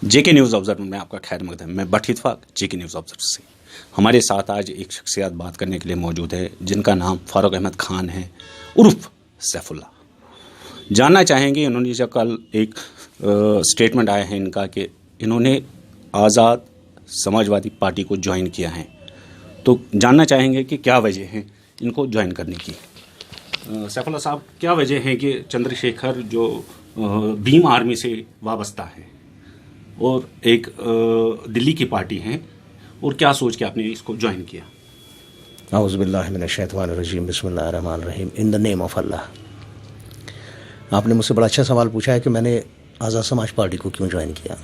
जेके news observer में आपका खैर मकदम। मैं बट इत्फाक जेके न्यूज़ ऑब्जर्वर से। हमारे साथ आज एक शख्सियत बात करने के लिए मौजूद है जिनका नाम फारूक अहमद खान है उर्फ सैफुल्ला। जानना चाहेंगे इन्होंने जो कल एक स्टेटमेंट आया है इनका कि इन्होंने आज़ाद समाजवादी पार्टी को ज्वाइन किया है, तो जानना चाहेंगे कि क्या वजह है इनको ज्वाइन करने की। सैफुल्ला साहब, क्या वजह है कि चंद्रशेखर जो भीम आर्मी से वाबस्ता है और एक दिल्ली की पार्टी है, और क्या सोच के आपने इसको ज्वाइन किया? औज़ु बिल्लाहि मिनश शैतानिर रजीम, बिस्मिल्लाहिर रहमानिर रहीम, इन द नेम ऑफ अल्लाह। आपने मुझसे बड़ा अच्छा सवाल पूछा है कि मैंने आज़ाद समाज पार्टी को क्यों ज्वाइन किया।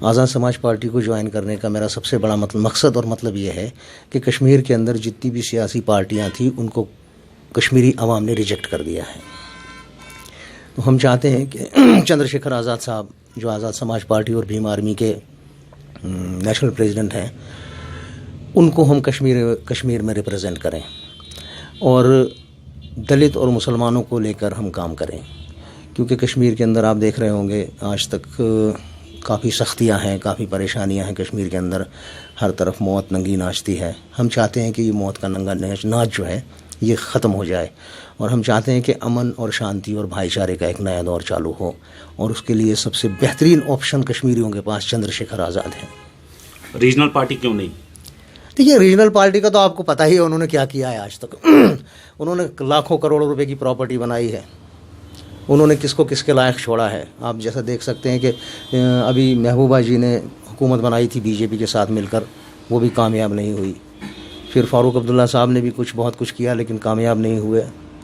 आज़ाद समाज पार्टी को ज्वाइन करने का मेरा सबसे बड़ा मकसद और मतलब ये है कि कश्मीर के अंदर जितनी भी सियासी पार्टियाँ थी उनको कश्मीरी अवाम ने रिजेक्ट कर दिया है। तो हम चाहते हैं कि चंद्रशेखर आज़ाद साहब जो आज़ाद समाज पार्टी और भीम आर्मी के नेशनल प्रेसिडेंट हैं, उनको हम कश्मीर में रिप्रेजेंट करें और दलित और मुसलमानों को लेकर हम काम करें, क्योंकि कश्मीर के अंदर आप देख रहे होंगे आज तक काफ़ी सख्तियां हैं, काफ़ी परेशानियां हैं कश्मीर के अंदर। हर तरफ मौत नंगी नाचती है। हम चाहते हैं कि ये मौत का नंगा नाच जो है ये ख़त्म हो जाए, और हम चाहते हैं कि अमन और शांति और भाईचारे का एक नया दौर चालू हो, और उसके लिए सबसे बेहतरीन ऑप्शन कश्मीरियों के पास चंद्रशेखर आज़ाद है। रीजनल पार्टी क्यों नहीं? देखिए, रीजनल पार्टी का तो आपको पता ही है उन्होंने क्या किया है आज तक। उन्होंने लाखों करोड़ों रुपए की प्रॉपर्टी बनाई है। उन्होंने किसको किसके लायक छोड़ा है। आप जैसा देख सकते हैं कि अभी महबूबा जी ने हुकूमत बनाई थी बीजेपी के साथ मिलकर, वो भी कामयाब नहीं हुई। फिर फारूक अब्दुल्ला साहब ने भी बहुत कुछ किया लेकिन कामयाब नहीं हुए।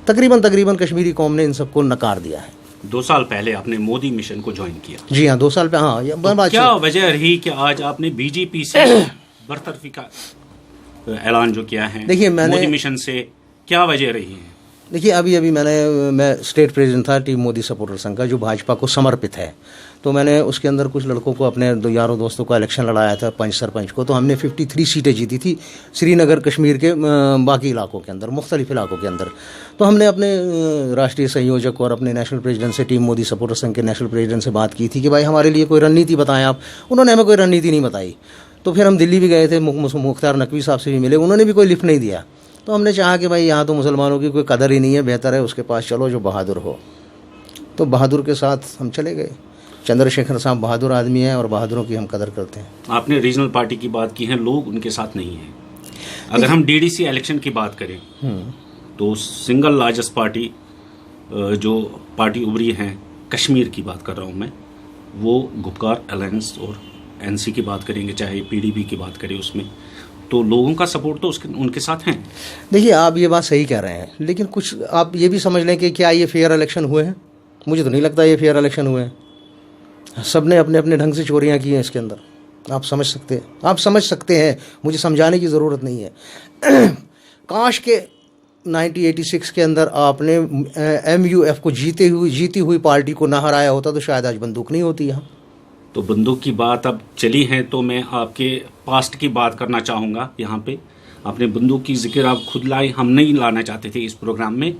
तकरीबन कश्मीरी कौम ने इन सबको नकार दिया है। 2 साल पहले आपने मोदी मिशन को ज्वाइन किया। जी हाँ, 2 साल पहले। हाँ, तो क्या वजह रही कि आज आपने बीजेपी से बरतरफी का ऐलान जो किया है? देखिए, मैंने मोदी मिशन से क्या वजह रही है? देखिए, अभी मैं स्टेट प्रेसिडेंट था टीम मोदी सपोर्टर संघ का, जो भाजपा को समर्पित है। तो मैंने उसके अंदर कुछ लड़कों को, अपने यारों दोस्तों को इलेक्शन लड़ाया था पंच सरपंच को। तो हमने 53 सीटें जीती थी श्रीनगर, कश्मीर के बाकी इलाकों के अंदर, मुख्तलिफ इलाकों के अंदर। तो हमने अपने राष्ट्रीय संयोजक और अपने नेशनल प्रेसिडेंट से, टीम मोदी सपोर्टर संघ के नेशनल प्रेसिडेंट से बात की थी कि भाई हमारे लिए कोई रणनीति बताएं आप। उन्होंने हमें कोई रणनीति नहीं बताई। तो फिर हम दिल्ली भी गए थे, मुख्तार नकवी साहब से भी मिले, उन्होंने भी कोई लिफ्ट नहीं दिया। तो हमने चाहा कि भाई यहाँ तो मुसलमानों की कोई कदर ही नहीं है, बेहतर है उसके पास चलो जो बहादुर हो। तो बहादुर के साथ हम चले गए। चंद्रशेखर साहब बहादुर आदमी हैं और बहादुरों की हम कदर करते हैं। आपने रीजनल पार्टी की बात की है, लोग उनके साथ नहीं हैं। अगर हम डीडीसी इलेक्शन की बात करें तो सिंगल लार्जेस्ट पार्टी जो पार्टी उभरी है, कश्मीर की बात कर रहा हूँ मैं, वो गुपकार अलायंस और एनसी की बात करेंगे, चाहे पीडीपी की बात करें, उसमें तो लोगों का सपोर्ट तो उनके साथ हैं। देखिए, आप ये बात सही कह रहे हैं, लेकिन कुछ आप ये भी समझ लें कि क्या ये फेयर इलेक्शन हुए हैं? मुझे तो नहीं लगता ये फेयर इलेक्शन हुए हैं। सब ने अपने अपने ढंग से चोरियां की हैं इसके अंदर। आप समझ सकते हैं, मुझे समझाने की ज़रूरत नहीं है। काश के 1986 के अंदर आपने MUF को जीती हुई पार्टी को ना हराया होता तो शायद आज बंदूक नहीं होती यहाँ। तो बंदूक की बात अब चली है तो मैं आपके पास्ट की बात करना चाहूँगा। यहाँ पे आपने बंदूक की जिक्र आप खुद लाई, हम नहीं लाना चाहते थे इस प्रोग्राम में।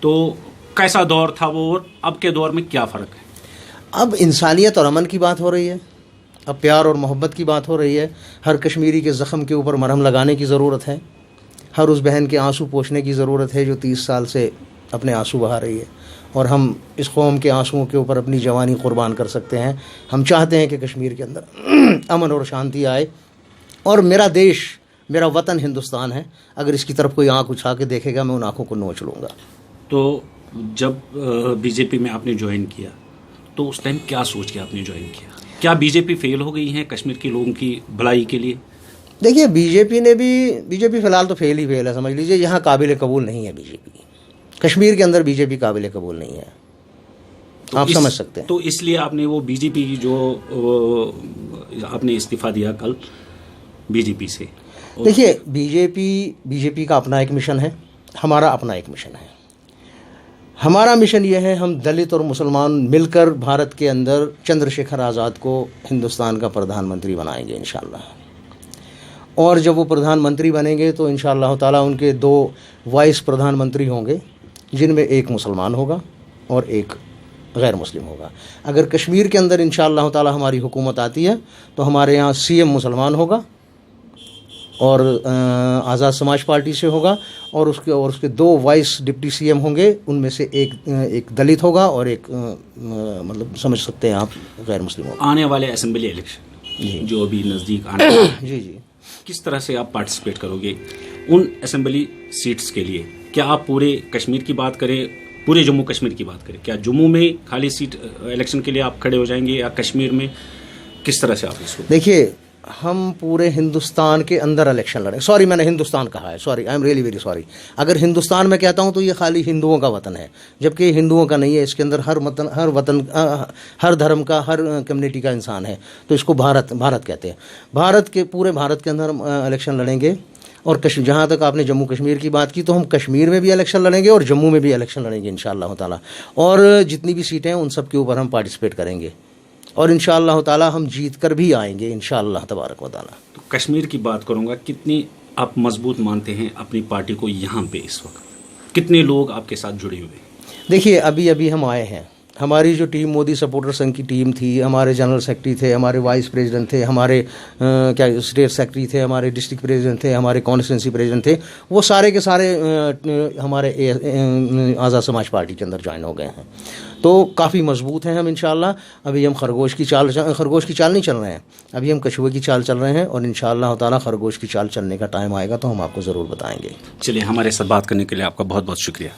तो कैसा दौर था वो, और अब के दौर में क्या फ़र्क है? अब इंसानियत और अमन की बात हो रही है, अब प्यार और मोहब्बत की बात हो रही है। हर कश्मीरी के ज़ख्म के ऊपर मरहम लगाने की ज़रूरत है। हर उस बहन के आंसू पोंछने की ज़रूरत है जो 30 साल से अपने आंसू बहा रही है, और हम इस कौम के आंसुओं के ऊपर अपनी जवानी कुर्बान कर सकते हैं। हम चाहते हैं कि कश्मीर के अंदर अमन और शांति आए, और मेरा देश, मेरा वतन हिंदुस्तान है। अगर इसकी तरफ कोई आंख उठा के देखेगा, मैं उन आंखों को नोच लूँगा। तो जब बीजेपी में आपने ज्वाइन किया तो उस टाइम क्या सोच के आपने ज्वाइन किया? क्या बीजेपी फेल हो गई है कश्मीर के लोगों की भलाई के लिए? देखिए, बीजेपी फ़िलहाल तो फेल है, समझ लीजिए। यहाँ काबिल कबूल नहीं है बीजेपी। कश्मीर के अंदर बीजेपी काबिल कबूल नहीं है, तो आप समझ सकते हैं। तो इसलिए आपने वो बीजेपी की जो आपने इस्तीफा दिया कल बीजेपी से। देखिए, बीजेपी का अपना एक मिशन है, हमारा अपना एक मिशन है। हमारा मिशन ये है, हम दलित और मुसलमान मिलकर भारत के अंदर चंद्रशेखर आज़ाद को हिंदुस्तान का प्रधानमंत्री बनाएंगे इंशाअल्लाह। और जब वो प्रधानमंत्री बनेंगे तो इंशाअल्लाह ताला उनके 2 वाइस प्रधानमंत्री होंगे, जिनमें एक मुसलमान होगा और एक गैर मुस्लिम होगा। अगर कश्मीर के अंदर इंशाअल्लाह ताला हमारी हुकूमत आती है तो हमारे यहाँ सीएम मुसलमान होगा और आज़ाद समाज पार्टी से होगा, और उसके 2 वाइस डिप्टी सीएम होंगे, उनमें से एक दलित होगा और एक मतलब समझ सकते हैं आप गैर मुस्लिम होगा। आने वाले असेंबली इलेक्शन जो अभी नज़दीक आने वाले हैं, जी, किस तरह से आप पार्टिसिपेट करोगे उन असेंबली सीट्स के लिए? क्या आप पूरे कश्मीर की बात करें, पूरे जम्मू कश्मीर की बात करें, क्या जम्मू में खाली सीट इलेक्शन के लिए आप खड़े हो जाएंगे या कश्मीर में, किस तरह से आप इसको? देखिए, हम पूरे हिंदुस्तान के अंदर इलेक्शन लड़ें। सॉरी, मैंने हिंदुस्तान कहा है, sorry, I am really very sorry. अगर हिंदुस्तान में कहता हूँ तो ये खाली हिंदुओं का वतन है, जबकि ये हिंदुओं का नहीं है। इसके अंदर हर धर्म का, हर कम्युनिटी का इंसान है, तो इसको भारत कहते हैं। पूरे भारत के अंदर हम इलेक्शन लड़ेंगे। और जहाँ तक आपने जम्मू कश्मीर की बात की, तो हम कश्मीर में भी इलेक्शन लड़ेंगे और जम्मू में भी इलेक्शन लड़ेंगे इंशाअल्लाह ताला, और जितनी भी सीटें हैं उन सब के ऊपर हम पार्टिसिपेट करेंगे और इंशाअल्लाह ताला हम जीत कर भी आएंगे इंशाअल्लाह तबारक व ताला। तो कश्मीर की बात करूँगा, कितनी आप मजबूत मानते हैं अपनी पार्टी को यहाँ पे इस वक्त? कितने लोग आपके साथ जुड़े हुए हैं? देखिए, अभी हम आए हैं। हमारी जो टीम मोदी सपोर्टर संघ की टीम थी, हमारे जनरल सेक्रेटरी थे, हमारे वाइस प्रेसिडेंट थे, हमारे स्टेट सेक्रेटरी थे, हमारे डिस्ट्रिक्ट प्रेसिडेंट थे, हमारे कॉन्स्टिट्यूंसी प्रेसिडेंट थे, वो सारे के सारे हमारे आज़ाद समाज पार्टी के अंदर ज्वाइन हो गए हैं। तो काफ़ी मजबूत हैं हम इंशाअल्लाह। अभी हम खरगोश की चाल नहीं चल रहे हैं, अभी हम कछुए की चाल चल रहे हैं, और इंशाअल्लाह ताला खरगोश की चाल चलने का टाइम आएगा तो हम आपको ज़रूर बताएंगे। चलिए, हमारे साथ बात करने के लिए आपका बहुत बहुत शुक्रिया।